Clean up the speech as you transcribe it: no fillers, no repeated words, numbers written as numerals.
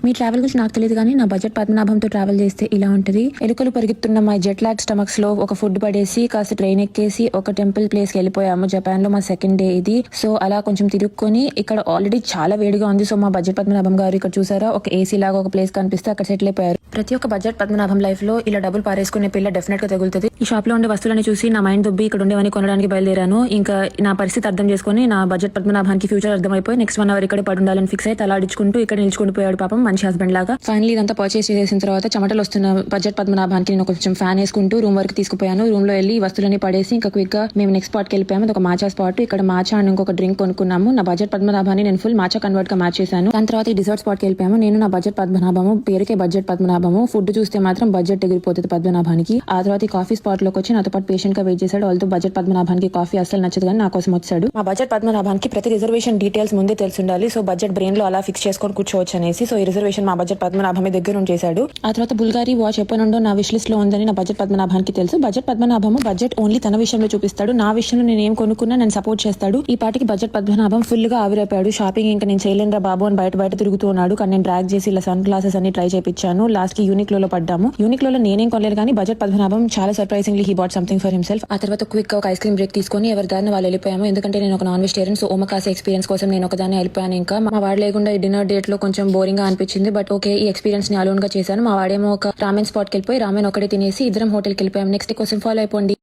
మీ travel గురించి నాకు తెలియదు కానీ నా బడ్జెట్ పద్మనాభంతో ట్రావెల్ చేస్తే ఇలా ఉంటది. ఎలుకలు పరిగెత్తున్న మై జెట్ లాగ్ స్టమక్స్ లో ఒక ఫుడ్ పడేసి కాస్త ట్రైన్ ఎక్కేసి ఒక టెంపుల్ ప్లేస్ కి వెళ్ళిపోయాము. జపాన్ లో మా సెకండ్ డే ఇది. సో అలా కొంచెం తిరుక్కొని ఇక్కడ ఆల్రెడీ చాలా వేడిగా ఉంది. సో మా బడ్జెట్ పద్మనాభం గారు ఇక్కడ చూసారా ఒక ఏసీ లాగా ఒక ప్లేస్ కనిపిస్తే అక్కడ సెటిల్ అయిపోయారు. ప్రతి ఒక్క బడ్జెట్ పద్మనాభం లైఫ్ లో ఇలా డబ్బులు పారేసుకునే పిల్ల డెఫినెట్ గా తగులుతుంది. ఈ షాప్ లో ఉండే వస్తువులని చూసి నా మైండ్ దుబ్బి ఇక్కడ ఉండేవని కొనడానికి బయలుదేరాను. ఇంకా నా పరిస్థితి అర్థం చేసుకుని నా బడ్జెట్ పద్మనాభానికి ఫ్యూచర్ అర్థమైపోయి నెక్స్ట్ 1 అవర్ ఇక్కడ పడి ఉండాలని ఫిక్స్ అయి తలాడించుకుంటూ ఇక్కడ నిల్చుకుంటూ పోయాడు పాపం మంచి హస్బెండ్ లాగా. ఫైనలీ ఇదంతా పర్చేస్ చేసిన తర్వాత చెమటలు వస్తున్న బడ్జెట్ పద్మనాభానికి నేను కొంచెం ఫ్యాన్ వేసుకుంటూ రూమ్ వరకు తీసుకుపోయాను. రూమ్ లో వెళ్ళి వస్తువులని పడేసి ఇంకా క్విక్ గా మేము నెక్స్ట్ స్పాట్ కి వెళ్ళిపోయాము. ఒక మాచా స్పాట్. ఇక్కడ మాచా అని ఇంకొక డ్రింక్ కొనుక్కున్నాము. నా బడ్జెట్ పద్మనాభాన్ని నేను ఫుల్ మాచా కన్వర్ట్ గా మార్చేశాను. దాని తర్వాత ఈ డిజర్ట్ స్పాట్ కి వెళ్ళిపోయాము. నేను నా బడ్జెట్ పద్మనాభము పేరుకే బడ్జెట్ పద్మనాభము. ఫుడ్ చూస్తే మాత్రం బడ్జెట్ ఎగిరిపోతుంది పద్మనాభానికి. ఆ తర్వాత ఈ కాఫీ స్పాట్ లోకి వచ్చి నాతో పాటు పేషెంట్ గా వెయిట్ చేశాడు. వాళ్ళతో బడ్జెట్ పద్మనాభానికి కాఫీ అసలు నచ్చదు కానీ నా కోసం వచ్చాడు. మా బడ్జెట్ పద్మనాభానికి ప్రతి రిజర్వేషన్ డీటెయిల్స్ ముందే తెలిసి ఉండాలి. సో బడ్జెట్ బ్రెయిన్ లో అలా ఫిక్స్ చేసుకొని కూర్చోవచ్చు అనేసి. సో ఈ రిజర్వేషన్ మా బడ్జెట్ పద్మనాభమే దగ్గర ఉండి చేశాడు. ఆ తర్వాత బుల్గారీ వాచ్ ఎప్పటి నా విష్ లిస్ట్ లో ఉందని నా బడ్జెట్ పద్మనాభానికి తెలుసు. బడ్జెట్ పద్మనాభము బడ్జెట్ ఓన్లీ తన విషయంలో చూపిస్తాడు. నా విషయంలో నేను ఏం కొనుక్కున్నా నేను సపోర్ట్ చేస్తాడు. ఈ పాటికి బడ్జెట్ పద్మనాభం ఫుల్ గా ఆవిరైపోయాడు. షాపింగ్ ఇంకా నేను చేయలేనురా బాబు అని బయట తిరుగుతూ ఉన్నాడు. కానీ నేను డ్రాగ్ చేసి ఇలా సన్ గ్లాసెస్ అన్ని ట్రై చేయించాను. లాస్ట్ కి యూనిక్లో పడ్డాము. యూనిక్లో నేనేం కొనలేదు కానీ బడ్జెట్ పద్మనాభం చాలా surprisingly he bought something for himself. ఆ తర్వాత క్విక్ గా ఒక ఐస్ క్రీమ్ బ్రేక్ తీసుకొని ఎవరి దారిని వాళ్ళు వెళ్ళిపోయాము. ఎందుకంటే నేను ఒక నాన్ వెజిటేరియన్. సో ఓమకాసే ఎక్స్పీరియన్స్ కోసం నేను ఒకదాన్ని వెళ్ళిపోయాను. ఇంకా మా వాడు లేకుండా ఈ డిన్నర్ డేట్ లో కొంచెం బోరింగ్ గా అనిపించింది. బట్ ఓకే ఈ ఎక్స్పీరియన్స్ ని అలోన్ గా చేశాను. మా వాడేమో ఒక రామెన్ స్పాట్ కి వెళ్ళిపోయి రామెన్ ఒకటే తినేసి ఇద్దరం హోటల్ కి వెళ్ళిపోయాం. నెక్స్ట్ కోసం ఫాలో అయిపోండి.